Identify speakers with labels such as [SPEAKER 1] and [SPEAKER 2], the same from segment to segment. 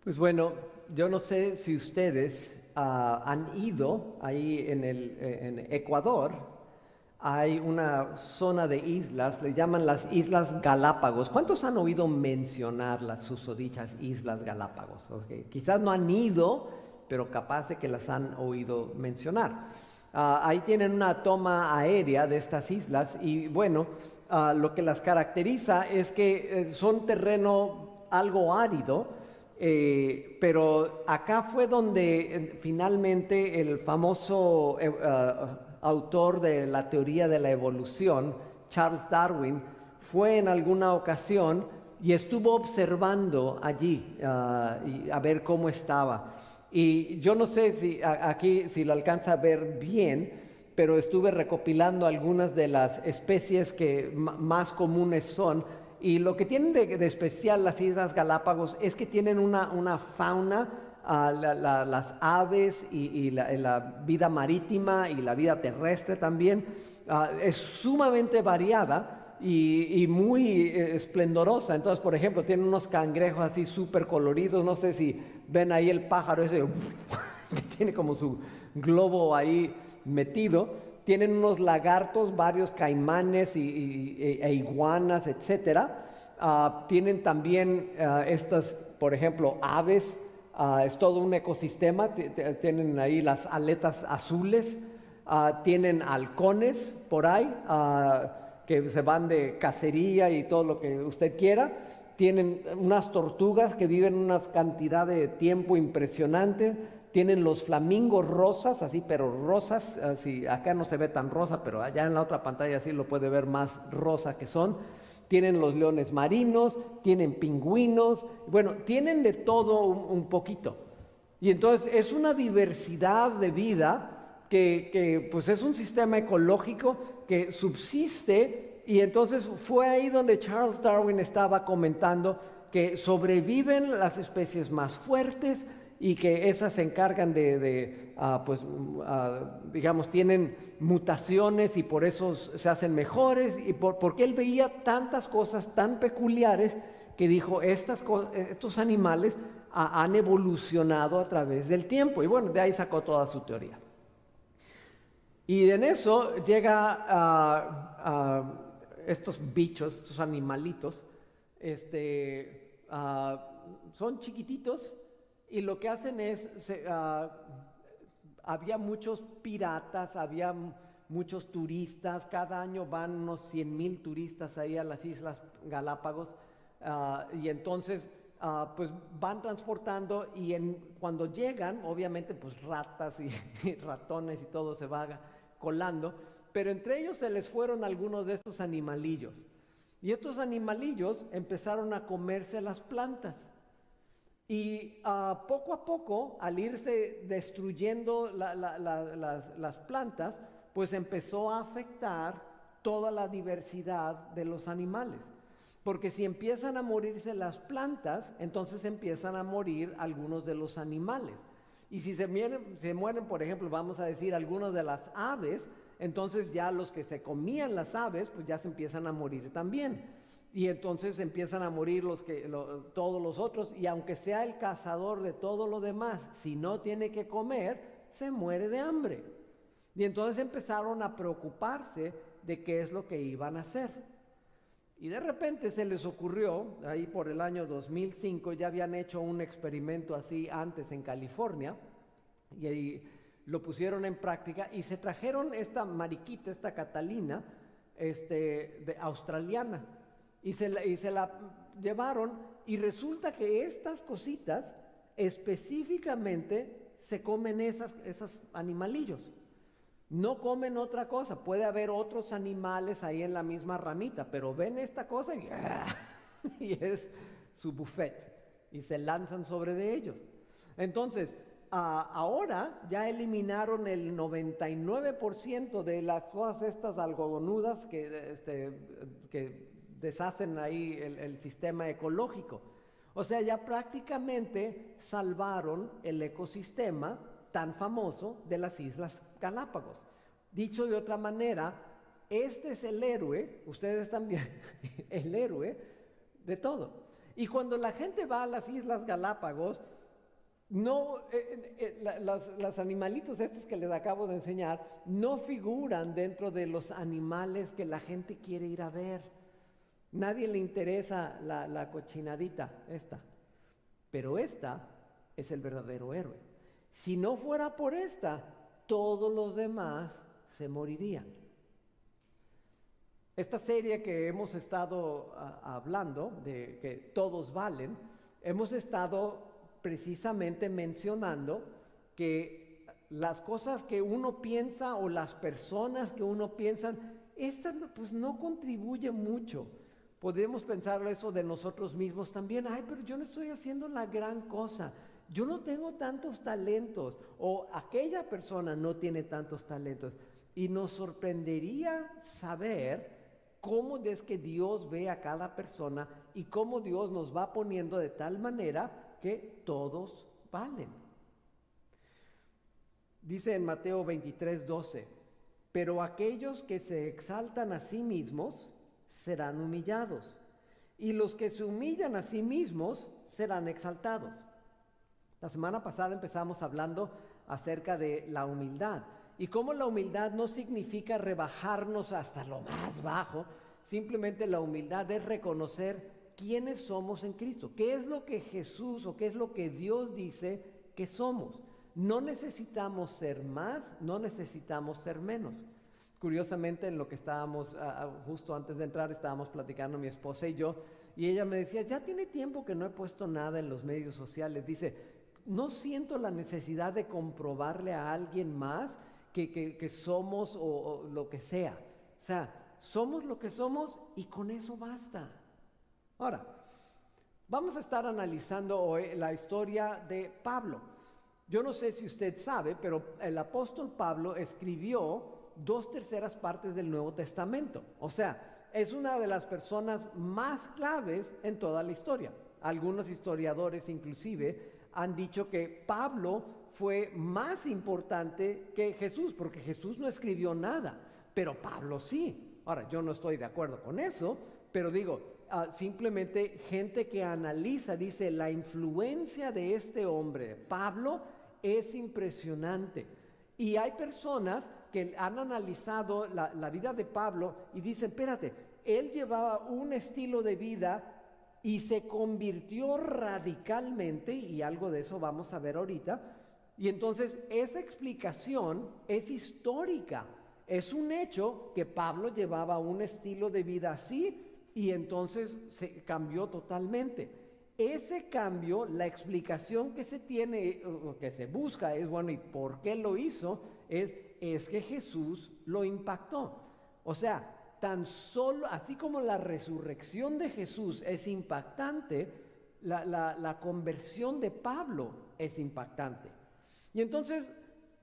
[SPEAKER 1] Pues bueno, yo no sé si ustedes han ido ahí en Ecuador. Hay una zona de islas, le llaman las Islas Galápagos. ¿Cuántos han oído mencionar las susodichas Islas Galápagos? Okay. Quizás no han ido, pero capaz de que las han oído mencionar. Ahí tienen una toma aérea de estas islas y bueno, lo que las caracteriza es que son terreno algo árido, pero acá fue donde finalmente el famoso autor de la teoría de la evolución, Charles Darwin, fue en alguna ocasión y estuvo observando allí y a ver cómo estaba. Y yo no sé si aquí si lo alcanza a ver bien, pero estuve recopilando algunas de las especies que más comunes son. Y lo que tienen de especial las Islas Galápagos es que tienen una fauna, las aves y la vida marítima y la vida terrestre también, es sumamente variada y muy esplendorosa. Entonces, por ejemplo, tienen unos cangrejos así súper coloridos. No sé si ven ahí el pájaro ese que tiene como su globo ahí metido. Tienen unos lagartos, varios caimanes e iguanas, etcétera. Tienen también estas, por ejemplo, aves. Es todo un ecosistema. Tienen ahí las aletas azules. Tienen halcones por ahí, que se van de cacería y todo lo que usted quiera. Tienen unas tortugas que viven una cantidad de tiempo impresionante. Tienen los flamingos rosas, así, pero rosas, así, acá no se ve tan rosa, pero allá en la otra pantalla sí lo puede ver más rosa que son. Tienen los leones marinos, tienen pingüinos, bueno, tienen de todo un poquito. Y entonces es una diversidad de vida que pues es un sistema ecológico que subsiste. Y entonces fue ahí donde Charles Darwin estaba comentando que sobreviven las especies más fuertes y que esas se encargan digamos, tienen mutaciones y por eso se hacen mejores, y porque él veía tantas cosas tan peculiares que dijo, estos animales han evolucionado a través del tiempo, y bueno, de ahí sacó toda su teoría. Y en eso llega estos bichos, estos animalitos, son chiquititos. Y lo que hacen es, había muchos piratas, había muchos turistas. Cada año van unos 100,000 turistas ahí a las Islas Galápagos. Y entonces pues van transportando y cuando llegan, obviamente pues ratas y ratones y todo se va colando. Pero entre ellos se les fueron algunos de estos animalillos. Y estos animalillos empezaron a comerse las plantas. Y poco a poco, al irse destruyendo las plantas, pues empezó a afectar toda la diversidad de los animales. Porque si empiezan a morirse las plantas, entonces empiezan a morir algunos de los animales. Y si se mueren, por ejemplo, vamos a decir, algunos de las aves, entonces ya los que se comían las aves, pues ya se empiezan a morir también. Y entonces empiezan a morir todos los otros, y aunque sea el cazador de todo lo demás, si no tiene que comer, se muere de hambre. Y entonces empezaron a preocuparse de qué es lo que iban a hacer. Y de repente se les ocurrió, ahí por el año 2005, ya habían hecho un experimento así antes en California, y ahí lo pusieron en práctica, y se trajeron esta mariquita, esta Catalina, australiana. Y se la llevaron, y resulta que estas cositas específicamente se comen esos animalillos. No comen otra cosa. Puede haber otros animales ahí en la misma ramita, pero ven esta cosa y es su buffet, y se lanzan sobre de ellos. Entonces, ahora ya eliminaron el 99% de las cosas estas algodonudas que deshacen ahí el sistema ecológico. O sea, ya prácticamente salvaron el ecosistema tan famoso de las Islas Galápagos. Dicho de otra manera, este es el héroe, ustedes también, el héroe de todo. Y cuando la gente va a las Islas Galápagos, no, los animalitos estos que les acabo de enseñar no figuran dentro de los animales que la gente quiere ir a ver. Nadie le interesa la cochinadita esta, pero esta es el verdadero héroe. Si no fuera por esta, todos los demás se morirían. Esta serie que hemos estado hablando, de que todos valen, hemos estado precisamente mencionando que las cosas que uno piensa o las personas que uno piensa, estas pues no contribuyen mucho. Podemos pensar eso de nosotros mismos también. Ay, pero yo no estoy haciendo la gran cosa. Yo no tengo tantos talentos. O aquella persona no tiene tantos talentos. Y nos sorprendería saber cómo es que Dios ve a cada persona y cómo Dios nos va poniendo de tal manera que todos valen. Dice en Mateo 23:12, pero aquellos que se exaltan a sí mismos serán humillados, y los que se humillan a sí mismos serán exaltados. La semana pasada empezamos hablando acerca de la humildad, y cómo la humildad no significa rebajarnos hasta lo más bajo, simplemente la humildad es reconocer quiénes somos en Cristo, qué es lo que Jesús o qué es lo que Dios dice que somos. No necesitamos ser más, no necesitamos ser menos. Curiosamente, en lo que estábamos, justo antes de entrar, estábamos platicando mi esposa y yo, y ella me decía, ya tiene tiempo que no he puesto nada en los medios sociales. Dice, no siento la necesidad de comprobarle a alguien más que somos o lo que sea. O sea, somos lo que somos y con eso basta. Ahora, vamos a estar analizando hoy la historia de Pablo. Yo no sé si usted sabe, pero el apóstol Pablo escribió 2/3 partes del Nuevo Testamento. O sea, es una de las personas más claves en toda la historia. Algunos historiadores inclusive han dicho que Pablo fue más importante que Jesús, porque Jesús no escribió nada, pero Pablo sí. Ahora, yo no estoy de acuerdo con eso, pero digo, simplemente gente que analiza, dice, la influencia de este hombre, Pablo, es impresionante. Y hay personas que han analizado la vida de Pablo y dicen, espérate, él llevaba un estilo de vida y se convirtió radicalmente, y algo de eso vamos a ver ahorita, y entonces esa explicación es histórica, es un hecho que Pablo llevaba un estilo de vida así y entonces se cambió totalmente. Ese cambio, la explicación que se tiene, o que se busca es, bueno, ¿y por qué lo hizo? Es que Jesús lo impactó. O sea, tan solo, así como la resurrección de Jesús es impactante, la conversión de Pablo es impactante. Y entonces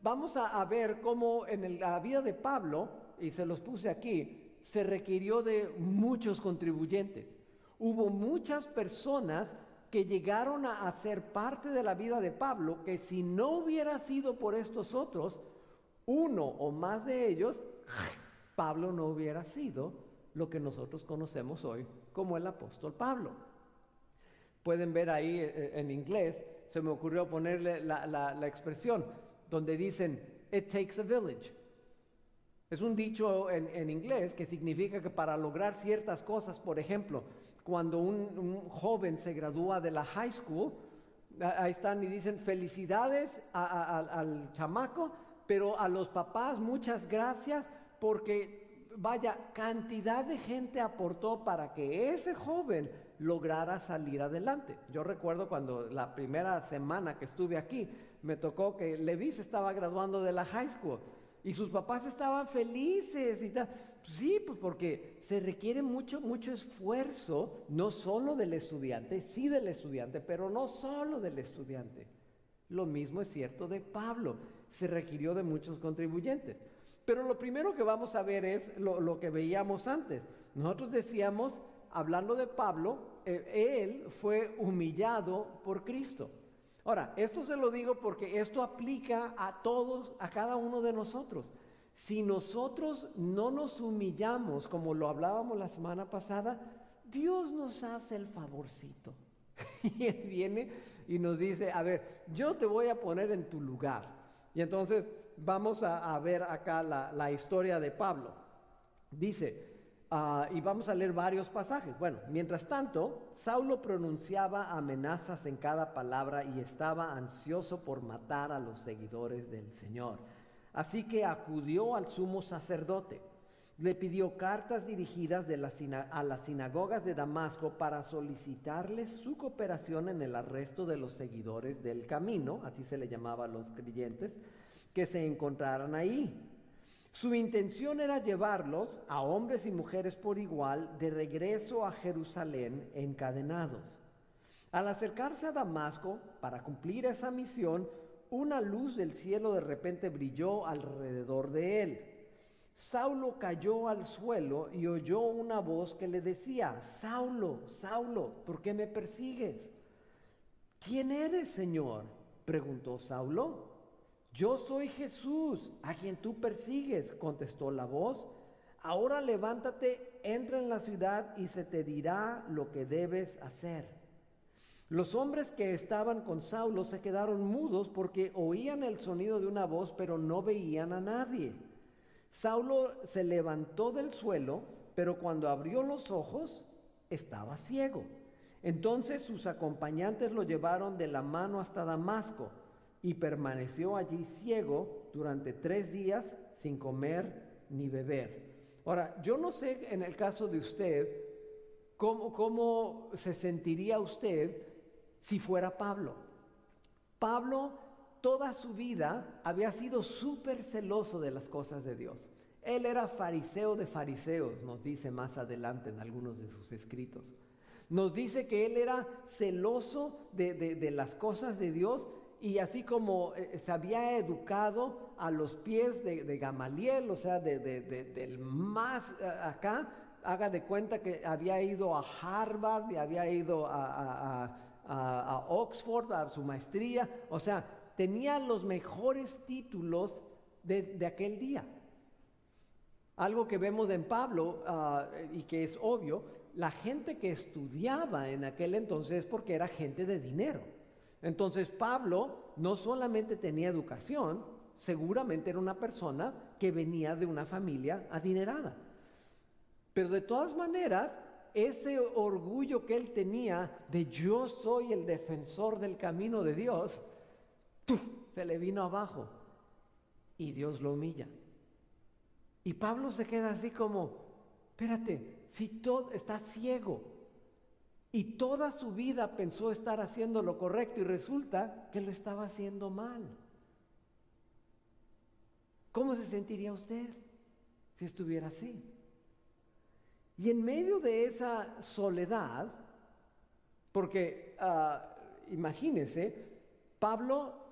[SPEAKER 1] vamos a ver cómo en la vida de Pablo, y se los puse aquí, se requirió de muchos contribuyentes. Hubo muchas personas que llegaron a ser parte de la vida de Pablo, que si no hubiera sido por estos otros, uno o más de ellos, Pablo no hubiera sido lo que nosotros conocemos hoy como el apóstol Pablo. Pueden ver ahí en inglés, se me ocurrió ponerle la expresión, donde dicen, it takes a village. Es un dicho en inglés que significa que para lograr ciertas cosas, por ejemplo, cuando un joven se gradúa de la high school, ahí están y dicen felicidades al chamaco, pero a los papás muchas gracias porque vaya, cantidad de gente aportó para que ese joven lograra salir adelante. Yo recuerdo cuando la primera semana que estuve aquí, me tocó que Levi se estaba graduando de la high school. Y sus papás estaban felices y tal. Sí, pues porque se requiere mucho esfuerzo, no solo del estudiante, sí del estudiante, pero no solo del estudiante. Lo mismo es cierto de Pablo, se requirió de muchos contribuyentes. Pero lo primero que vamos a ver es lo que veíamos antes. Nosotros decíamos, hablando de Pablo, él fue humillado por Cristo. Ahora, esto se lo digo porque esto aplica a todos, a cada uno de nosotros. Si nosotros no nos humillamos, como lo hablábamos la semana pasada, Dios nos hace el favorcito. Y Él viene y nos dice, a ver, yo te voy a poner en tu lugar. Y entonces vamos a ver acá la historia de Pablo. Dice, y vamos a leer varios pasajes. Bueno, mientras tanto, Saulo pronunciaba amenazas en cada palabra y estaba ansioso por matar a los seguidores del Señor. Así que acudió al sumo sacerdote. Le pidió cartas dirigidas a las sinagogas de Damasco para solicitarles su cooperación en el arresto de los seguidores del camino, así se le llamaba a los creyentes, que se encontraran ahí. Su intención era llevarlos, a hombres y mujeres por igual, de regreso a Jerusalén encadenados. Al acercarse a Damasco para cumplir esa misión, una luz del cielo de repente brilló alrededor de él. Saulo cayó al suelo y oyó una voz que le decía, Saulo, Saulo, ¿por qué me persigues? ¿Quién eres, Señor?, preguntó Saulo. Yo soy Jesús, a quien tú persigues, contestó la voz. Ahora levántate, entra en la ciudad y se te dirá lo que debes hacer. Los hombres que estaban con Saulo se quedaron mudos porque oían el sonido de una voz, pero no veían a nadie. Saulo se levantó del suelo, pero cuando abrió los ojos, estaba ciego. Entonces sus acompañantes lo llevaron de la mano hasta Damasco y permaneció allí ciego durante 3 días sin comer ni beber. Ahora, yo no sé en el caso de usted, cómo se sentiría usted si fuera Pablo. Pablo toda su vida había sido súper celoso de las cosas de Dios. Él era fariseo de fariseos, nos dice más adelante en algunos de sus escritos. Nos dice que él era celoso de las cosas de Dios, y así como se había educado a los pies de Gamaliel, o sea, del más acá, haga de cuenta que había ido a Harvard y había ido a Oxford a su maestría, o sea, tenía los mejores títulos de aquel día. Algo que vemos en Pablo y que es obvio, la gente que estudiaba en aquel entonces es porque era gente de dinero. Entonces Pablo no solamente tenía educación, seguramente era una persona que venía de una familia adinerada. Pero de todas maneras, ese orgullo que él tenía de yo soy el defensor del camino de Dios, ¡puf!, se le vino abajo y Dios lo humilla. Y Pablo se queda así como, espérate, si todo está ciego y toda su vida pensó estar haciendo lo correcto y resulta que lo estaba haciendo mal. ¿Cómo se sentiría usted si estuviera así? Y en medio de esa soledad, porque imagínense, Pablo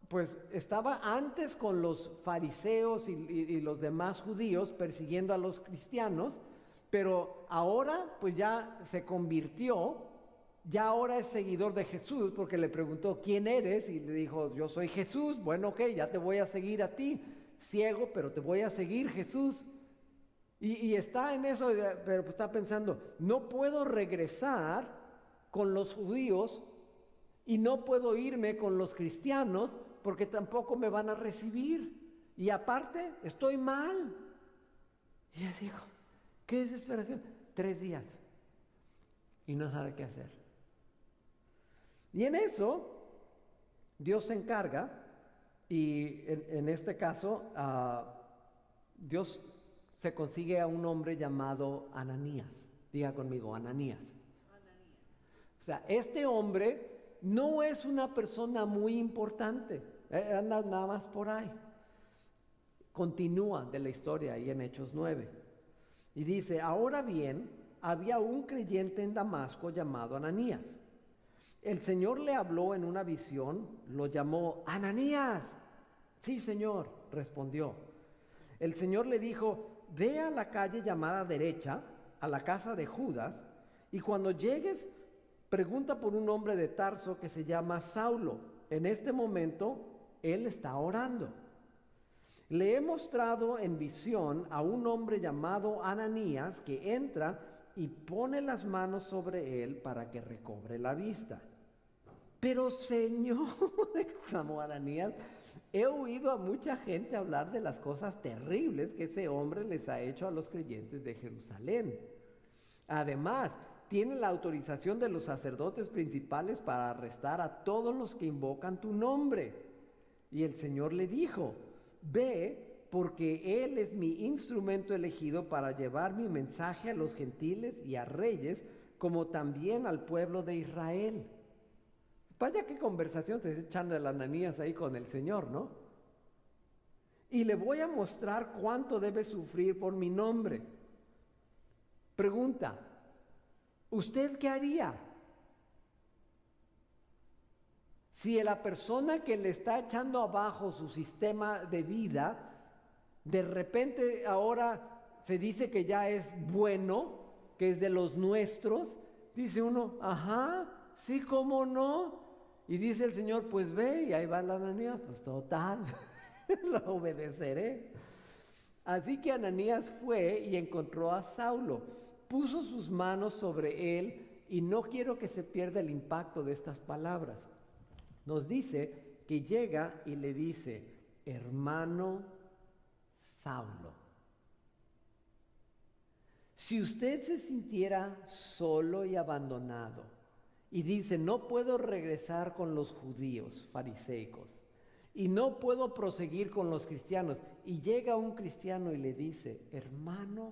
[SPEAKER 1] pues estaba antes con los fariseos y los demás judíos persiguiendo a los cristianos, pero ahora pues ya se convirtió, ya ahora es seguidor de Jesús, porque le preguntó, ¿quién eres? Y le dijo, yo soy Jesús. Bueno, ok, ya te voy a seguir a ti, ciego, pero te voy a seguir, Jesús. Y está en eso, pero pues está pensando, no puedo regresar con los judíos y no puedo irme con los cristianos porque tampoco me van a recibir. Y aparte, estoy mal. Y yo digo, qué desesperación. 3 días y no sabe qué hacer. Y en eso, Dios se encarga, y en este caso, Dios se consigue a un hombre llamado Ananías. Diga conmigo, Ananías. O sea, este hombre no es una persona muy importante, anda nada más por ahí. Continúa de la historia ahí en Hechos 9. Y dice, ahora bien, había un creyente en Damasco llamado Ananías. El Señor le habló en una visión, lo llamó, Ananías. Sí, Señor, respondió. El Señor le dijo, ve a la calle llamada derecha, a la casa de Judas, y cuando llegues, pregunta por un hombre de Tarso que se llama Saulo. En este momento, él está orando. Le he mostrado en visión a un hombre llamado Ananías que entra y pone las manos sobre él para que recobre la vista. Pero Señor, exclamó Ananías, he oído a mucha gente hablar de las cosas terribles que ese hombre les ha hecho a los creyentes de Jerusalén. Además, tiene la autorización de los sacerdotes principales para arrestar a todos los que invocan tu nombre. Y el Señor le dijo, ve, porque Él es mi instrumento elegido para llevar mi mensaje a los gentiles y a reyes, como también al pueblo de Israel. Vaya qué conversación te está echando el Ananías ahí con el Señor, ¿no? Y le voy a mostrar cuánto debe sufrir por mi nombre. Pregunta, ¿usted qué haría? Si la persona que le está echando abajo su sistema de vida, de repente ahora se dice que ya es bueno, que es de los nuestros, dice uno, ajá, sí, ¿cómo no? Y dice el Señor, pues ve, y ahí va la Ananías, pues total, lo obedeceré. Así que Ananías fue y encontró a Saulo, puso sus manos sobre él, y no quiero que se pierda el impacto de estas palabras. Nos dice que llega y le dice, hermano Saulo, si usted se sintiera solo y abandonado, y dice, no puedo regresar con los judíos fariseicos, y no puedo proseguir con los cristianos, y llega un cristiano y le dice, hermano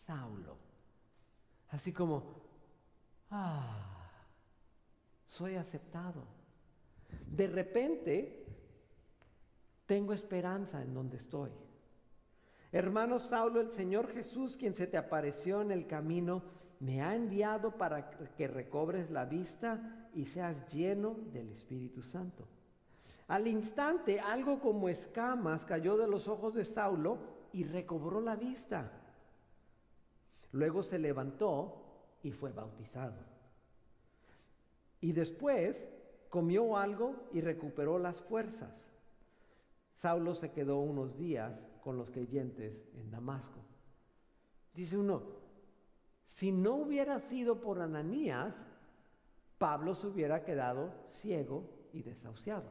[SPEAKER 1] Saulo, así como, soy aceptado. De repente, tengo esperanza en donde estoy. Hermano Saulo, el Señor Jesús, quien se te apareció en el camino, me ha enviado para que recobres la vista y seas lleno del Espíritu Santo. Al instante, algo como escamas cayó de los ojos de Saulo y recobró la vista. Luego se levantó y fue bautizado. Y después comió algo y recuperó las fuerzas. Saulo se quedó unos días con los creyentes en Damasco. Dice uno, si no hubiera sido por Ananías, Pablo se hubiera quedado ciego y desahuciado.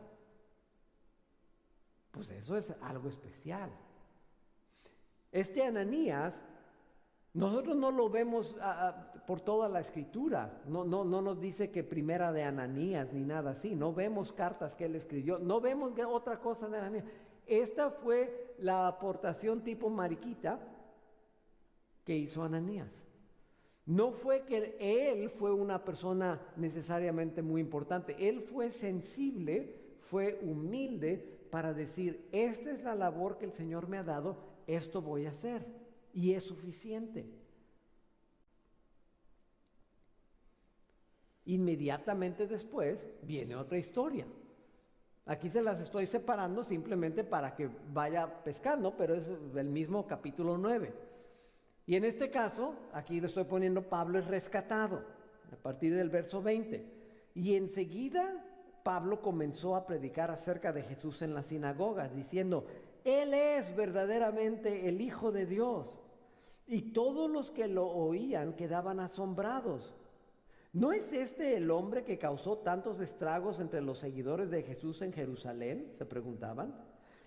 [SPEAKER 1] Pues eso es algo especial. Este Ananías, nosotros no lo vemos por toda la escritura, no nos dice que primera de Ananías ni nada así, no vemos cartas que él escribió, no vemos otra cosa de Ananías. Esta fue la aportación tipo mariquita que hizo Ananías. No fue que él fue una persona necesariamente muy importante, él fue sensible, fue humilde para decir, esta es la labor que el Señor me ha dado, esto voy a hacer. Y es suficiente. Inmediatamente después viene otra historia. Aquí se las estoy separando simplemente para que vaya pescando, pero es el mismo capítulo 9. Y en este caso, aquí le estoy poniendo Pablo es rescatado, a partir del verso 20. Y enseguida Pablo comenzó a predicar acerca de Jesús en las sinagogas, diciendo, Él es verdaderamente el Hijo de Dios. Y todos los que lo oían quedaban asombrados. ¿No es este el hombre que causó tantos estragos entre los seguidores de Jesús en Jerusalén?, se preguntaban.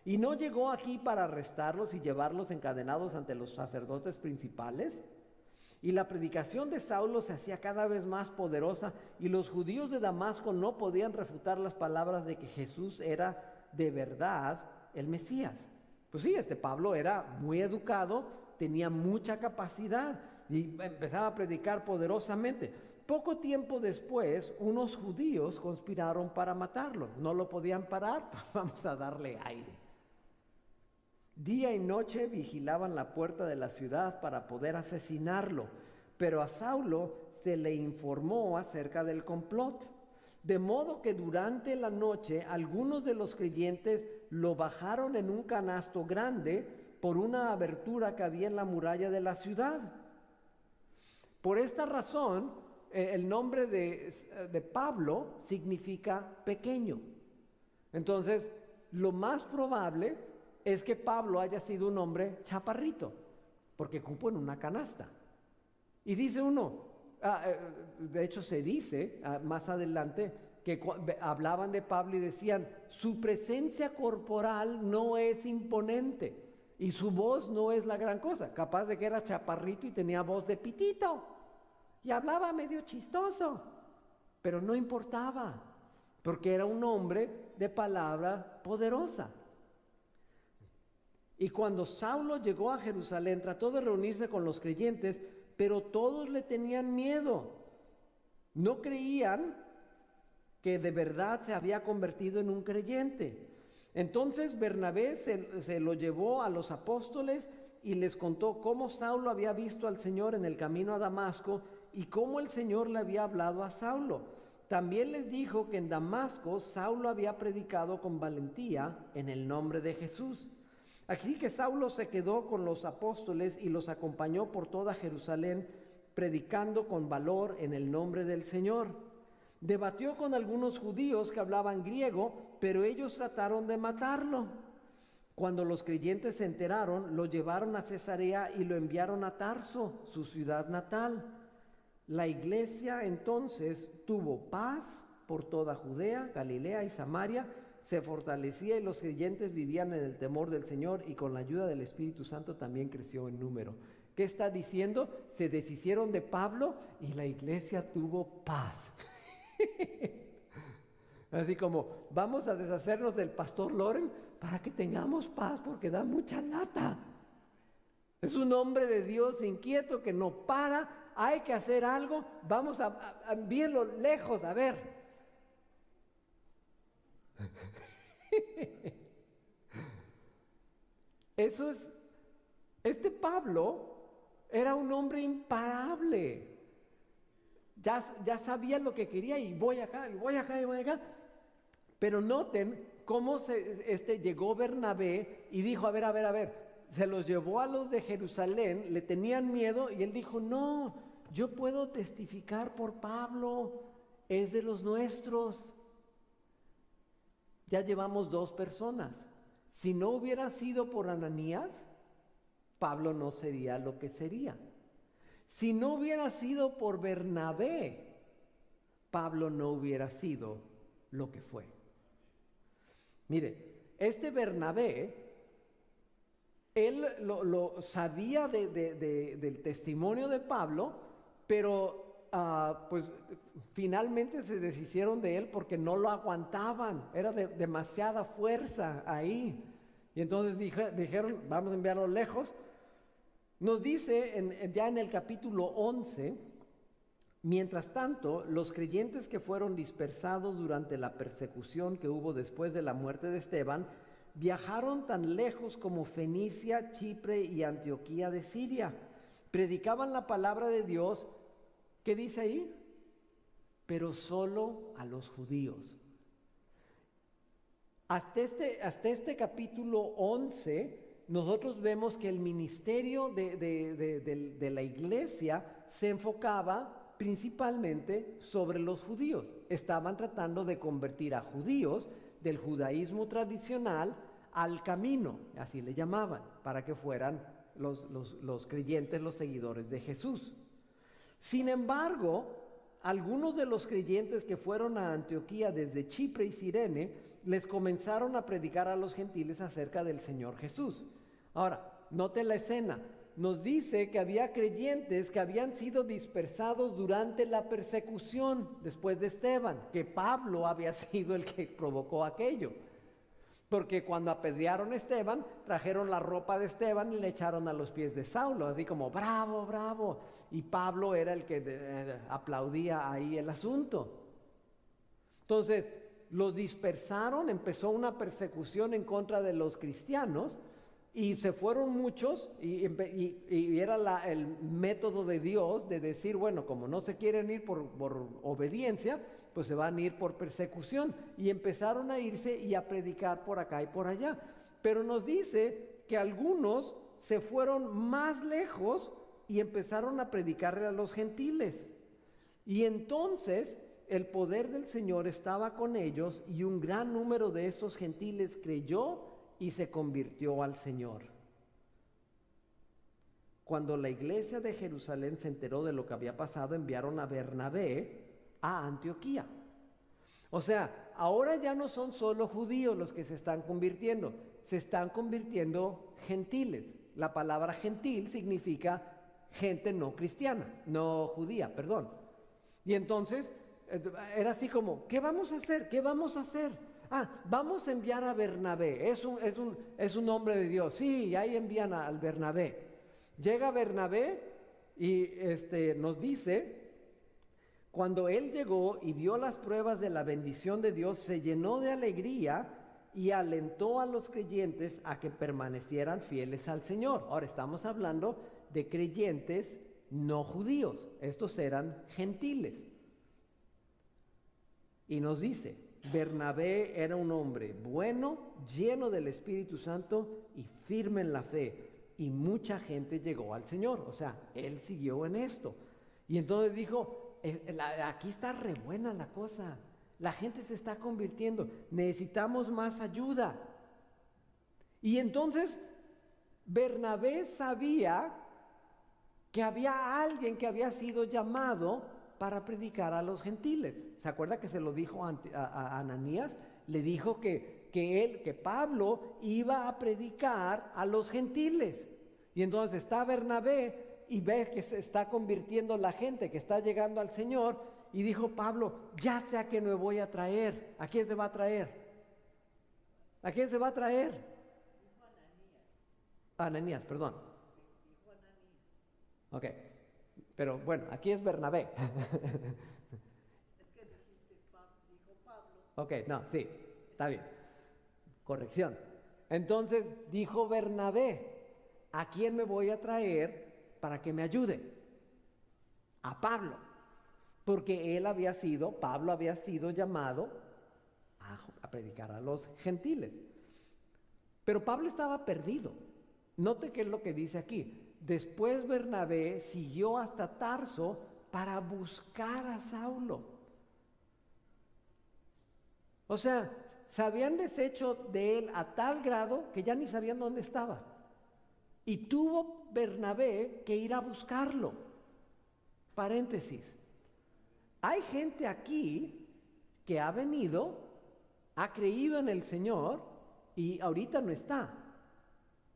[SPEAKER 1] ¿Y no llegó aquí para arrestarlos y llevarlos encadenados ante los sacerdotes principales? Y la predicación de Saulo se hacía cada vez más poderosa, y los judíos de Damasco no podían refutar las palabras de que Jesús era de verdad el Mesías. Pues sí, Pablo era muy educado, tenía mucha capacidad y empezaba a predicar poderosamente. Poco tiempo después, unos judíos conspiraron para matarlo. No lo podían parar, pues vamos a darle aire. Día y noche vigilaban la puerta de la ciudad para poder asesinarlo, pero a Saulo se le informó acerca del complot. De modo que durante la noche algunos de los creyentes lo bajaron en un canasto grande por una abertura que había en la muralla de la ciudad. Por esta razón, el nombre de Pablo significa pequeño. Entonces, lo más probable es que Pablo haya sido un hombre chaparrito, porque cupo en una canasta. Y dice uno, de hecho se dice más adelante, que hablaban de Pablo y decían, su presencia corporal no es imponente y su voz no es la gran cosa, capaz de que era chaparrito y tenía voz de pitito y hablaba medio chistoso, pero no importaba, porque era un hombre de palabra poderosa. Y cuando Saulo llegó a Jerusalén, trató de reunirse con los creyentes, pero todos le tenían miedo. No creían que de verdad se había convertido en un creyente. Entonces Bernabé se lo llevó a los apóstoles y les contó cómo Saulo había visto al Señor en el camino a Damasco y cómo el Señor le había hablado a Saulo. También les dijo que en Damasco Saulo había predicado con valentía en el nombre de Jesús. Así que Saulo se quedó con los apóstoles y los acompañó por toda Jerusalén, predicando con valor en el nombre del Señor. Debatió con algunos judíos que hablaban griego, pero ellos trataron de matarlo. Cuando los creyentes se enteraron, lo llevaron a Cesarea y lo enviaron a Tarso, su ciudad natal. La iglesia entonces tuvo paz por toda Judea, Galilea y Samaria, se fortalecía y los creyentes vivían en el temor del Señor y con la ayuda del Espíritu Santo también creció en número. ¿Qué está diciendo? Se deshicieron de Pablo y la iglesia tuvo paz. Así como vamos a deshacernos del pastor Loren para que tengamos paz porque da mucha lata. Es un hombre de Dios inquieto que no para, hay que hacer algo, vamos a enviarlo lejos, a ver. Eso es, este Pablo era un hombre imparable. Ya sabía lo que quería y voy acá, y voy acá, y voy acá. Pero noten cómo llegó Bernabé y dijo, a ver, se los llevó a los de Jerusalén, le tenían miedo y él dijo, no, yo puedo testificar por Pablo, es de los nuestros. Ya llevamos 2 personas. Si no hubiera sido por Ananías, Pablo no sería lo que sería. Si no hubiera sido por Bernabé, Pablo no hubiera sido lo que fue. Mire, este Bernabé, él lo sabía del testimonio de Pablo, pero pues finalmente se deshicieron de él porque no lo aguantaban, era demasiada fuerza ahí. Y entonces dijeron, vamos a enviarlo lejos. Nos dice ya en el capítulo 11, mientras tanto, los creyentes que fueron dispersados durante la persecución que hubo después de la muerte de Esteban, viajaron tan lejos como Fenicia, Chipre y Antioquía de Siria. Predicaban la palabra de Dios. ¿Qué dice ahí? Pero solo a los judíos. Hasta este capítulo 11, nosotros vemos que el ministerio de la iglesia se enfocaba principalmente sobre los judíos. Estaban tratando de convertir a judíos del judaísmo tradicional al camino, así le llamaban, para que fueran los creyentes, los seguidores de Jesús. Sin embargo, algunos de los creyentes que fueron a Antioquía desde Chipre y Cirene les comenzaron a predicar a los gentiles acerca del Señor Jesús. Ahora, noten la escena. Nos dice que había creyentes que habían sido dispersados durante la persecución después de Esteban, que Pablo había sido el que provocó aquello. Porque cuando apedrearon a Esteban, trajeron la ropa de Esteban y le echaron a los pies de Saulo, así como, bravo, bravo. Y Pablo era el que aplaudía ahí el asunto. Entonces, los dispersaron, empezó una persecución en contra de los cristianos, y se fueron muchos, y era el método de Dios de decir, bueno, como no se quieren ir por obediencia, pues se van a ir por persecución. Y empezaron a irse y a predicar por acá y por allá. Pero nos dice que algunos se fueron más lejos y empezaron a predicarle a los gentiles. Y entonces el poder del Señor estaba con ellos y un gran número de estos gentiles creyó y se convirtió al Señor. Cuando la iglesia de Jerusalén se enteró de lo que había pasado, enviaron a Bernabé a Antioquía. O sea, ahora ya no son solo judíos los que se están convirtiendo, se están convirtiendo gentiles. La palabra gentil significa gente no cristiana, no judía, perdón. Y entonces era así como, ¿qué vamos a hacer? ¿Qué vamos a hacer? Vamos a enviar a Bernabé, es un hombre de Dios. Sí, ahí envían al Bernabé. Llega Bernabé y nos dice, cuando él llegó y vio las pruebas de la bendición de Dios, se llenó de alegría y alentó a los creyentes a que permanecieran fieles al Señor. Ahora estamos hablando de creyentes no judíos, estos eran gentiles. Y nos dice, Bernabé era un hombre bueno, lleno del Espíritu Santo y firme en la fe, y mucha gente llegó al Señor. O sea, él siguió en esto. Y entonces dijo, aquí está re buena la cosa, la gente se está convirtiendo, necesitamos más ayuda. Y entonces Bernabé sabía que había alguien que había sido llamado para predicar a los gentiles. ¿Se acuerda que se lo dijo a Ananías? Le dijo que Pablo iba a predicar a los gentiles. Y entonces está Bernabé y ve que se está convirtiendo la gente, que está llegando al Señor, y dijo Pablo, ya sé a quién me voy a traer. ¿A quién se va a traer? ¿A quién se va a traer?
[SPEAKER 2] Dijo Ananías.
[SPEAKER 1] Ananías, perdón.
[SPEAKER 2] Dijo Ananías.
[SPEAKER 1] Ok, pero bueno, aquí es Bernabé.
[SPEAKER 2] Es que dijiste, dijo Pablo.
[SPEAKER 1] Ok, no, sí, está bien. Corrección. Entonces dijo Bernabé, ¿a quién me voy a traer para que me ayude? A Pablo. Porque Pablo había sido llamado a predicar a los gentiles. Pero Pablo estaba perdido. Note qué es lo que dice aquí. Después Bernabé siguió hasta Tarso para buscar a Saulo. O sea, se habían deshecho de él a tal grado que ya ni sabían dónde estaba. Y tuvo Bernabé que ir a buscarlo. Paréntesis. Hay gente aquí que ha venido, ha creído en el Señor y ahorita no está.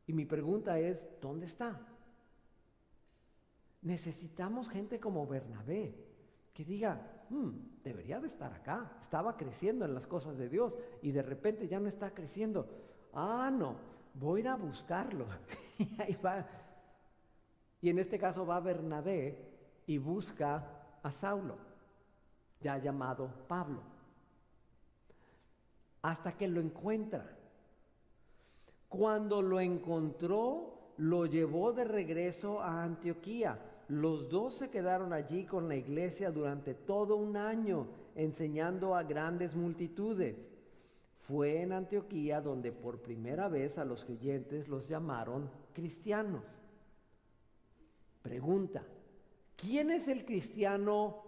[SPEAKER 1] Y mi pregunta es, ¿dónde está? Necesitamos gente como Bernabé, que diga, debería de estar acá, estaba creciendo en las cosas de Dios y de repente ya no está creciendo. No, voy a ir a buscarlo. Y ahí va. Y en este caso va Bernabé y busca a Saulo, ya llamado Pablo, hasta que lo encuentra. Cuando lo encontró, lo llevó de regreso a Antioquía. Los dos se quedaron allí con la iglesia durante todo un año, enseñando a grandes multitudes. Fue en Antioquía donde por primera vez a los creyentes los llamaron cristianos. Pregunta, ¿quién es el cristiano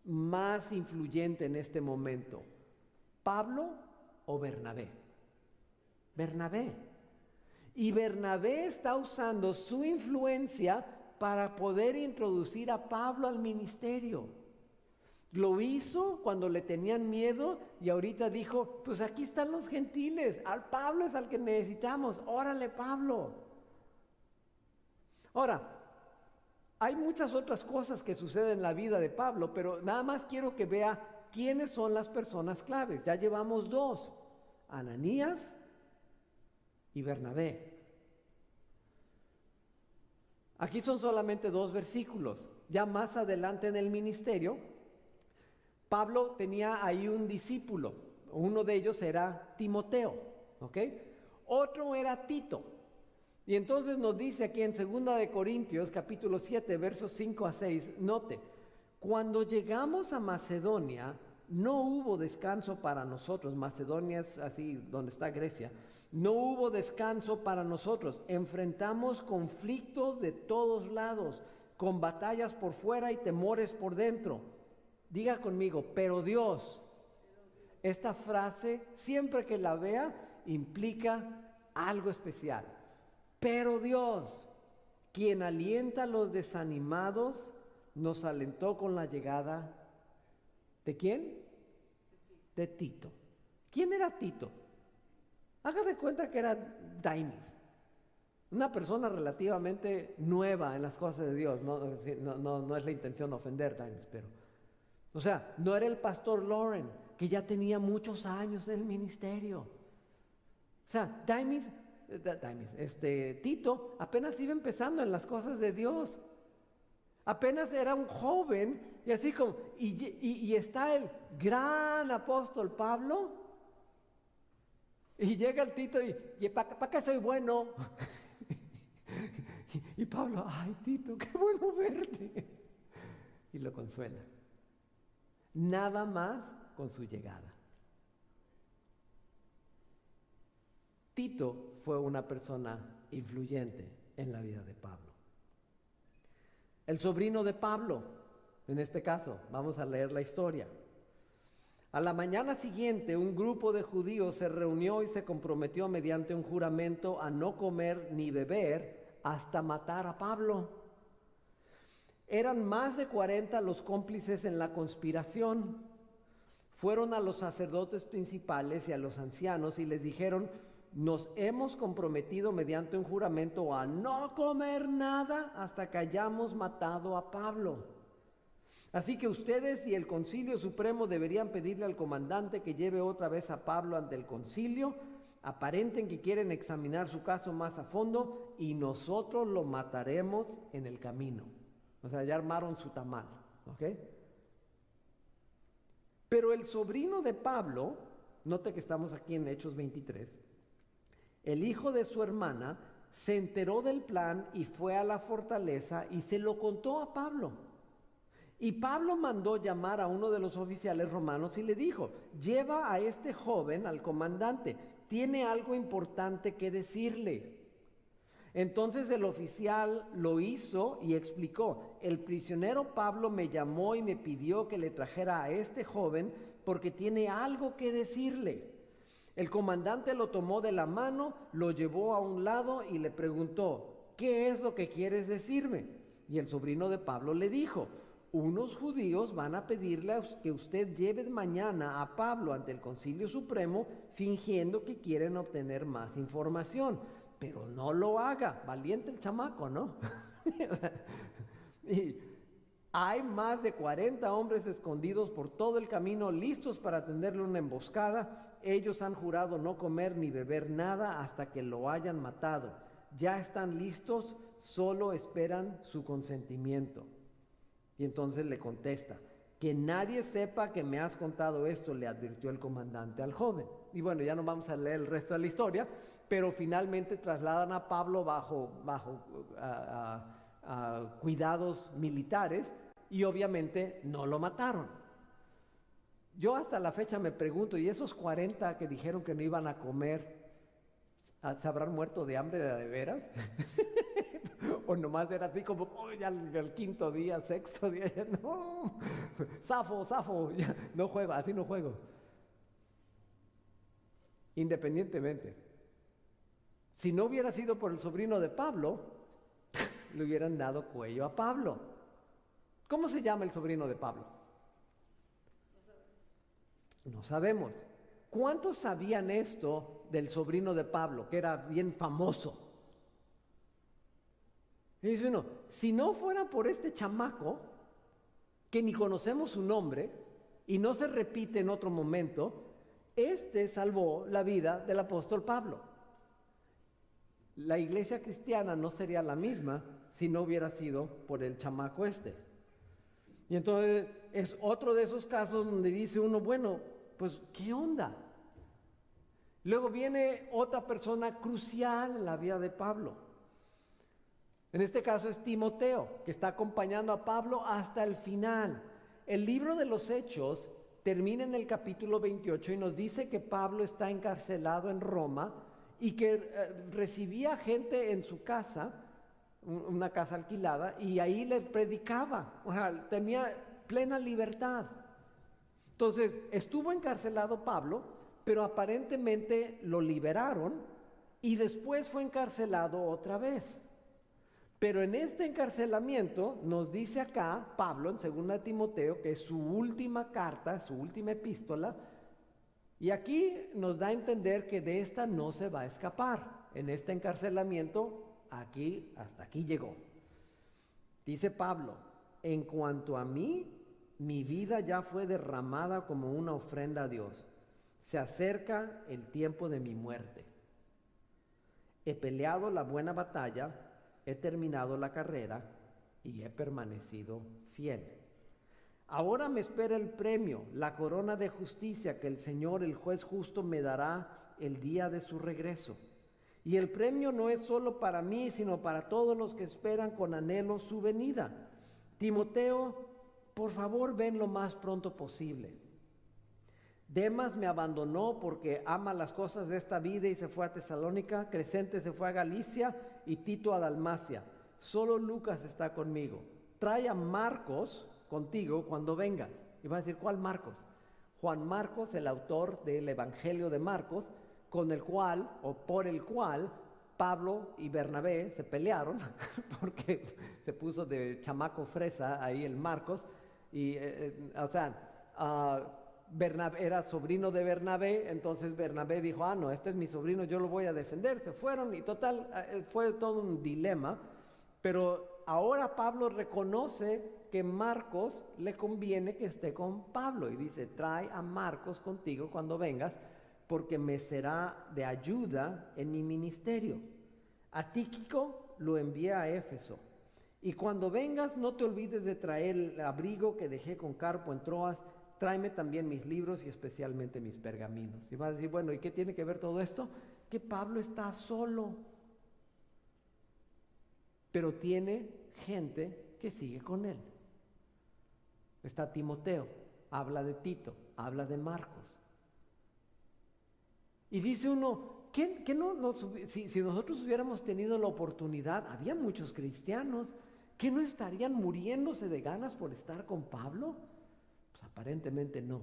[SPEAKER 1] más influyente en este momento? ¿Pablo o Bernabé? Bernabé. Y Bernabé está usando su influencia para poder introducir a Pablo al ministerio. Lo hizo cuando le tenían miedo y ahorita dijo, pues aquí están los gentiles, al Pablo es al que necesitamos, órale Pablo. Ahora, hay muchas otras cosas que suceden en la vida de Pablo, pero nada más quiero que vea quiénes son las personas claves. Ya llevamos dos, Ananías y Bernabé. Aquí son solamente 2 versículos. Ya más adelante en el ministerio, Pablo tenía ahí un discípulo. Uno de ellos era Timoteo, ¿ok? Otro era Tito. Y entonces nos dice aquí en 2 de Corintios, capítulo 7, versos 5 a 6, note, cuando llegamos a Macedonia, no hubo descanso para nosotros. Macedonia es así donde está Grecia. No hubo descanso para nosotros. Enfrentamos conflictos de todos lados, con batallas por fuera y temores por dentro. Diga conmigo, pero Dios. Esta frase, siempre que la vea, implica algo especial. Pero Dios, quien alienta a los desanimados, nos alentó con la llegada ¿de quién? De Tito. ¿Quién era Tito? Haga de cuenta que era Daimis, una persona relativamente nueva en las cosas de Dios. No es la intención ofender Daimis, pero... O sea, no era el pastor Lauren, que ya tenía muchos años en el ministerio. O sea, Tito apenas iba empezando en las cosas de Dios. Apenas era un joven, y así como, y está el gran apóstol Pablo, y llega el Tito y ¿para qué soy bueno? y Pablo, ay Tito, qué bueno verte. Y lo consuela. Nada más con su llegada. Tito fue una persona influyente en la vida de Pablo. El sobrino de Pablo, en este caso, vamos a leer la historia. A la mañana siguiente, un grupo de judíos se reunió y se comprometió mediante un juramento a no comer ni beber hasta matar a Pablo. Eran más de 40 los cómplices en la conspiración. Fueron a los sacerdotes principales y a los ancianos y les dijeron: nos hemos comprometido mediante un juramento a no comer nada hasta que hayamos matado a Pablo. Así que ustedes y el Concilio Supremo deberían pedirle al comandante que lleve otra vez a Pablo ante el concilio, aparenten que quieren examinar su caso más a fondo y nosotros lo mataremos en el camino. O sea, ya armaron su tamal, ¿ok? Pero el sobrino de Pablo, note que estamos aquí en Hechos 23, el hijo de su hermana se enteró del plan y fue a la fortaleza y se lo contó a Pablo. Y Pablo mandó llamar a uno de los oficiales romanos y le dijo: lleva a este joven al comandante, tiene algo importante que decirle. Entonces el oficial lo hizo y explicó: el prisionero Pablo me llamó y me pidió que le trajera a este joven porque tiene algo que decirle. El comandante lo tomó de la mano, lo llevó a un lado y le preguntó: ¿qué es lo que quieres decirme? Y el sobrino de Pablo le dijo: unos judíos van a pedirle que usted lleve mañana a Pablo ante el Concilio Supremo fingiendo que quieren obtener más información, pero no lo haga. Valiente el chamaco, ¿no? Y hay más de 40 hombres escondidos por todo el camino, listos para tenderle una emboscada. Ellos han jurado no comer ni beber nada hasta que lo hayan matado. Ya están listos, solo esperan su consentimiento. Y entonces le contesta: que nadie sepa que me has contado esto, le advirtió el comandante al joven. Y bueno, ya no vamos a leer el resto de la historia, pero finalmente trasladan a Pablo bajo cuidados militares y obviamente no lo mataron. Yo hasta la fecha me pregunto, ¿y esos 40 que dijeron que no iban a comer, se habrán muerto de hambre de veras? O nomás era así como, oh, ya el quinto día, sexto día, ya no, zafo, ya no juego, así no juego. Independientemente, si no hubiera sido por el sobrino de Pablo, le hubieran dado cuello a Pablo. ¿Cómo se llama el sobrino de Pablo? No sabemos. ¿Cuántos sabían esto del sobrino de Pablo, que era bien famoso? Y dice uno, si no fuera por este chamaco, que ni conocemos su nombre, y no se repite en otro momento, salvó la vida del apóstol Pablo. La iglesia cristiana no sería la misma si no hubiera sido por el chamaco este. Y entonces es otro de esos casos donde dice uno, bueno, pues ¿qué onda? Luego viene otra persona crucial en la vida de Pablo. En este caso es Timoteo, que está acompañando a Pablo hasta el final. El libro de los Hechos termina en el capítulo 28 y nos dice que Pablo está encarcelado en Roma y que recibía gente en su casa, una casa alquilada, y ahí les predicaba. O sea, tenía plena libertad. Entonces, estuvo encarcelado Pablo, pero aparentemente lo liberaron y después fue encarcelado otra vez. Pero en este encarcelamiento nos dice acá Pablo en 2 Timoteo, que es su última carta, su última epístola, y aquí nos da a entender que de esta no se va a escapar. En este encarcelamiento, hasta aquí llegó. Dice Pablo, en cuanto a mí, mi vida ya fue derramada como una ofrenda a Dios. Se acerca el tiempo de mi muerte. He peleado la buena batalla, he terminado la carrera y he permanecido fiel. Ahora me espera el premio, la corona de justicia que el Señor, el juez justo, me dará el día de su regreso. Y el premio no es solo para mí, sino para todos los que esperan con anhelo su venida. Timoteo, por favor, ven lo más pronto posible. Demas me abandonó porque ama las cosas de esta vida y se fue a Tesalónica. Crescente se fue a Galicia y Tito a Dalmacia. Solo Lucas está conmigo. Trae a Marcos contigo cuando vengas. Y va a decir, ¿cuál Marcos? Juan Marcos, el autor del Evangelio de Marcos, con el cual, o por el cual, Pablo y Bernabé se pelearon, porque se puso de chamaco fresa ahí el Marcos, y, Bernabé era sobrino de Bernabé, entonces Bernabé dijo, no, este es mi sobrino, yo lo voy a defender. Se fueron y total, fue todo un dilema, pero ahora Pablo reconoce que Marcos le conviene que esté con Pablo y dice, trae a Marcos contigo cuando vengas, porque me será de ayuda en mi ministerio. A Tíquico lo envié a Éfeso. Y cuando vengas no te olvides de traer el abrigo que dejé con Carpo en Troas. Tráeme también mis libros y especialmente mis pergaminos. Y vas a decir, bueno, ¿y qué tiene que ver todo esto? Que Pablo está solo, pero tiene gente que sigue con él. Está Timoteo, habla de Tito, habla de Marcos. Y dice uno, si nosotros hubiéramos tenido la oportunidad, había muchos cristianos que no estarían muriéndose de ganas por estar con Pablo. Pues aparentemente no.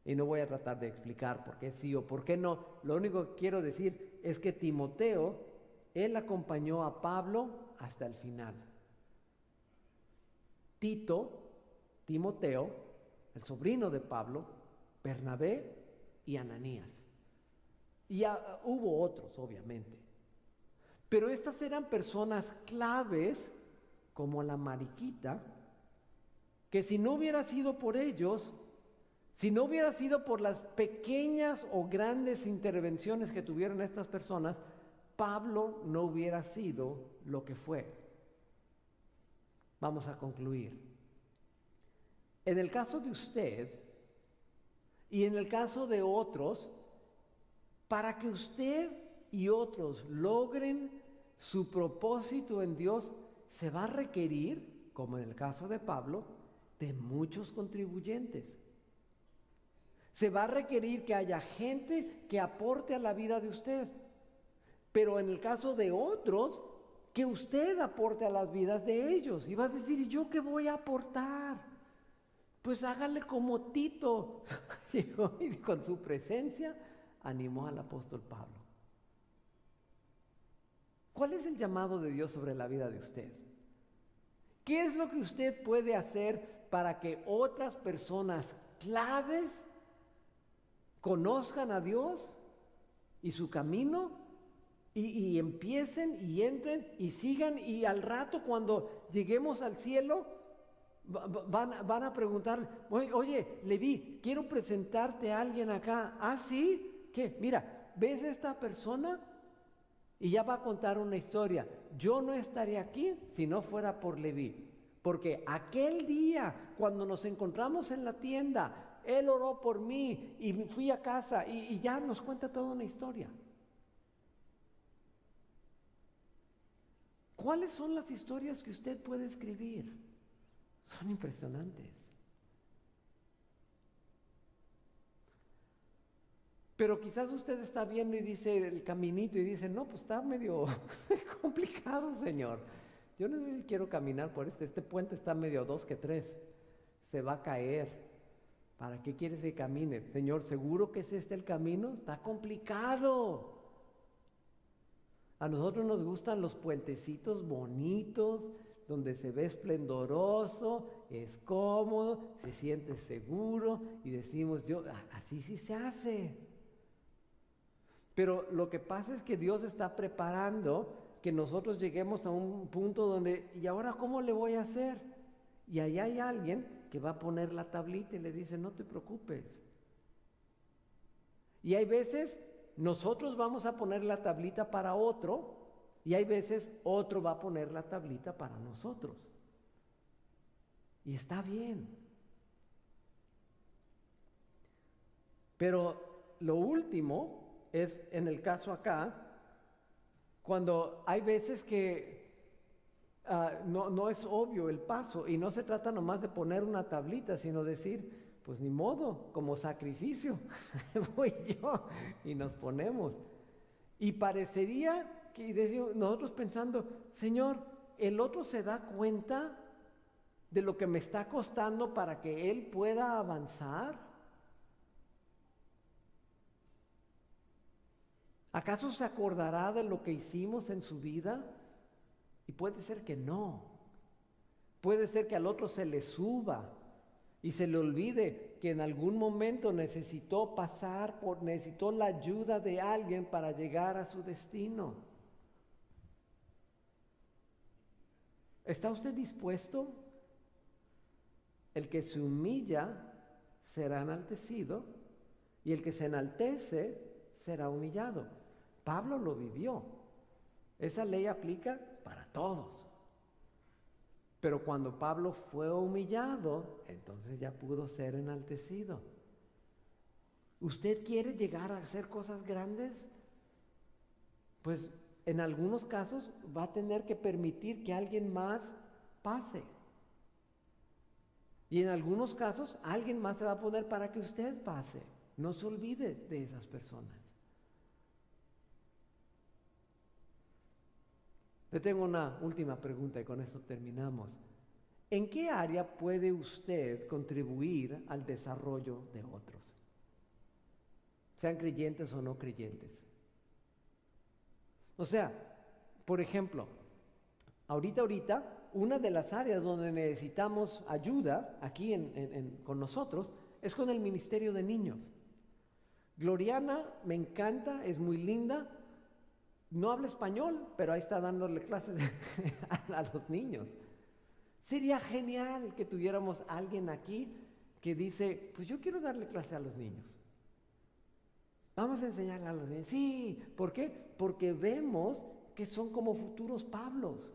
[SPEAKER 1] Y no voy a tratar de explicar por qué sí o por qué no. Lo único que quiero decir es que Timoteo, él acompañó a Pablo hasta el final. Timoteo, el sobrino de Pablo, Bernabé y Ananías. Y hubo otros, obviamente. Pero estas eran personas claves, como la mariquita, que si no hubiera sido por ellos, si no hubiera sido por las pequeñas o grandes intervenciones que tuvieron estas personas, Pablo no hubiera sido lo que fue. Vamos a concluir. En el caso de usted y en el caso de otros, para que usted y otros logren su propósito en Dios, se va a requerir, como en el caso de Pablo, de muchos contribuyentes. Se va a requerir que haya gente que aporte a la vida de usted. Pero en el caso de otros, que usted aporte a las vidas de ellos. Y va a decir, ¿y yo qué voy a aportar? Pues hágale como Tito. Llegó y con su presencia animó al apóstol Pablo. ¿Cuál es el llamado de Dios sobre la vida de usted? ¿Qué es lo que usted puede hacer para que otras personas claves conozcan a Dios y su camino y empiecen y entren y sigan, y al rato cuando lleguemos al cielo van a preguntar, oye, Leví, quiero presentarte a alguien acá? ¿Ah, sí? ¿Qué? Mira, ¿ves a esta persona? Y ya va a contar una historia. Yo no estaría aquí si no fuera por Leví. Porque aquel día, cuando nos encontramos en la tienda, él oró por mí y fui a casa y ya nos cuenta toda una historia. ¿Cuáles son las historias que usted puede escribir? Son impresionantes. Pero quizás usted está viendo y dice el caminito y dice, no, pues está medio complicado, Señor. Yo no sé si quiero caminar por este puente está medio 2 que 3. Se va a caer. ¿Para qué quieres que camine? Señor, ¿seguro que es este el camino? Está complicado. A nosotros nos gustan los puentecitos bonitos, donde se ve esplendoroso, es cómodo, se siente seguro y decimos, así sí se hace. Pero lo que pasa es que Dios está preparando que nosotros lleguemos a un punto donde, ¿y ahora cómo le voy a hacer? Y ahí hay alguien que va a poner la tablita y le dice, no te preocupes. Y hay veces nosotros vamos a poner la tablita para otro, y hay veces otro va a poner la tablita para nosotros. Y está bien. Pero lo último es, en el caso acá, cuando hay veces que no es obvio el paso, y no se trata nomás de poner una tablita, sino decir, pues ni modo, como sacrificio, voy yo, y nos ponemos. Y parecería que decimos, nosotros pensando, Señor, el otro se da cuenta de lo que me está costando para que él pueda avanzar. ¿Acaso se acordará de lo que hicimos en su vida? Y puede ser que no. Puede ser que al otro se le suba y se le olvide que en algún momento necesitó la ayuda de alguien para llegar a su destino. ¿Está usted dispuesto? El que se humilla será enaltecido y el que se enaltece será humillado. Pablo lo vivió. Esa ley aplica para todos. Pero cuando Pablo fue humillado, entonces ya pudo ser enaltecido. ¿Usted quiere llegar a hacer cosas grandes? Pues en algunos casos va a tener que permitir que alguien más pase. Y en algunos casos alguien más se va a poner para que usted pase. No se olvide de esas personas. Le tengo una última pregunta y con esto terminamos. ¿En qué área puede usted contribuir al desarrollo de otros? Sean creyentes o no creyentes. O sea, por ejemplo, ahorita, una de las áreas donde necesitamos ayuda aquí con nosotros es con el ministerio de niños. Gloriana me encanta, es muy linda. No habla español, pero ahí está dándole clases a los niños. Sería genial que tuviéramos alguien aquí que dice, pues yo quiero darle clase a los niños. Vamos a enseñarle a los niños. Sí, ¿por qué? Porque vemos que son como futuros Pablos,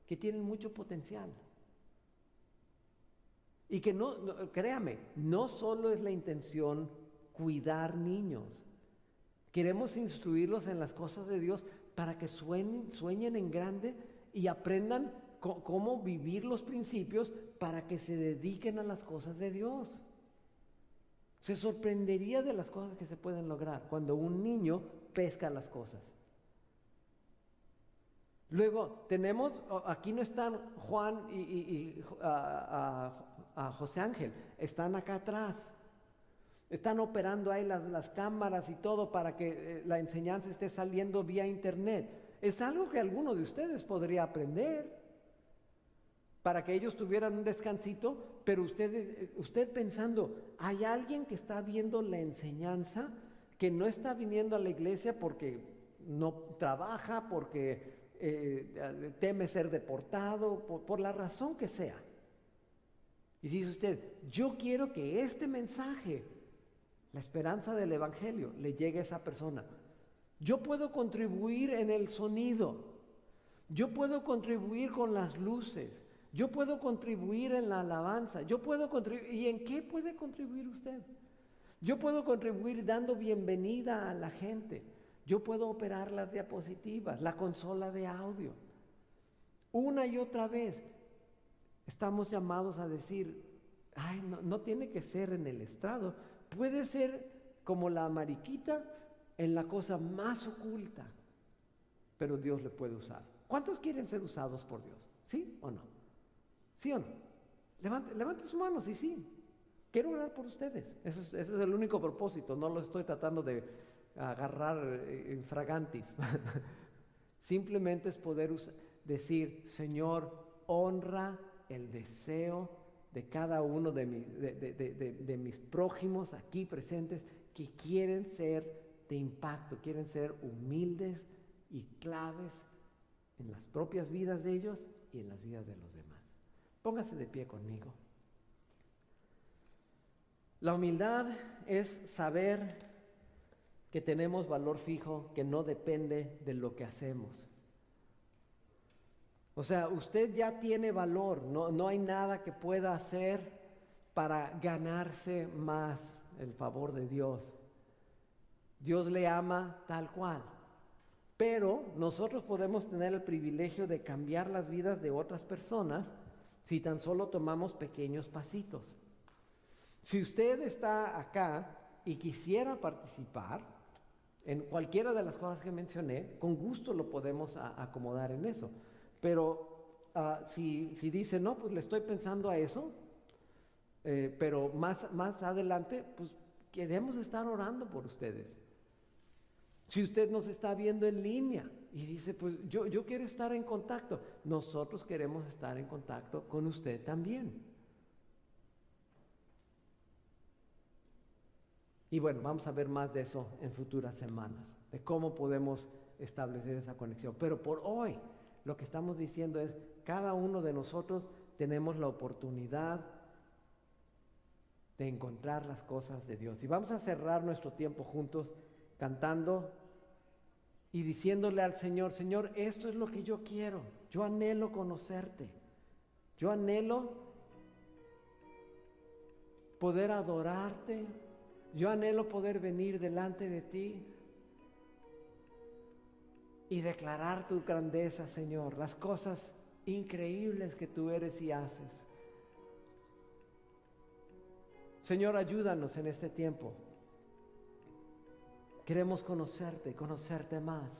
[SPEAKER 1] que tienen mucho potencial. Y que créame, no solo es la intención cuidar niños. Queremos instruirlos en las cosas de Dios para que sueñen en grande y aprendan cómo vivir los principios para que se dediquen a las cosas de Dios. Se sorprendería de las cosas que se pueden lograr cuando un niño pesca las cosas. Luego tenemos, aquí no están Juan y José Ángel, están acá atrás. Están operando ahí las cámaras y todo para que la enseñanza esté saliendo vía internet. Es algo que alguno de ustedes podría aprender para que ellos tuvieran un descansito, pero usted pensando, hay alguien que está viendo la enseñanza, que no está viniendo a la iglesia porque no trabaja, porque teme ser deportado, por la razón que sea. Y dice usted, yo quiero que este mensaje, la esperanza del evangelio, le llegue a esa persona. Yo puedo contribuir en el sonido, yo puedo contribuir con las luces, yo puedo contribuir en la alabanza, yo puedo contribuir. ¿Y en qué puede contribuir usted? Yo puedo contribuir dando bienvenida a la gente, yo puedo operar las diapositivas, la consola de audio. Una y otra vez estamos llamados a decir, no tiene que ser en el estrado, puede ser como la mariquita en la cosa más oculta, pero Dios le puede usar. ¿Cuántos quieren ser usados por Dios? ¿Sí o no? ¿Sí o no? Levante su mano, sí. Quiero orar por ustedes. Ese es el único propósito, no lo estoy tratando de agarrar infragantis. Simplemente es poder decir, Señor, honra el deseo de cada uno de mis prójimos aquí presentes que quieren ser de impacto, quieren ser humildes y claves en las propias vidas de ellos y en las vidas de los demás. Póngase de pie conmigo. La humildad es saber que tenemos valor fijo, que no depende de lo que hacemos. O sea, usted ya tiene valor, no hay nada que pueda hacer para ganarse más el favor de Dios. Dios le ama tal cual, pero nosotros podemos tener el privilegio de cambiar las vidas de otras personas si tan solo tomamos pequeños pasitos. Si usted está acá y quisiera participar en cualquiera de las cosas que mencioné, con gusto lo podemos acomodar en eso. Pero si dice, no, pues le estoy pensando a eso, pero más adelante, pues queremos estar orando por ustedes. Si usted nos está viendo en línea y dice, pues yo quiero estar en contacto, nosotros queremos estar en contacto con usted también. Y bueno, vamos a ver más de eso en futuras semanas, de cómo podemos establecer esa conexión. Pero por hoy, lo que estamos diciendo es, cada uno de nosotros tenemos la oportunidad de encontrar las cosas de Dios. Y vamos a cerrar nuestro tiempo juntos cantando y diciéndole al Señor, Señor, esto es lo que yo quiero. Yo anhelo conocerte. Yo anhelo poder adorarte. Yo anhelo poder venir delante de ti y declarar tu grandeza, Señor, las cosas increíbles que tú eres y haces. Señor, ayúdanos en este tiempo. Queremos conocerte más.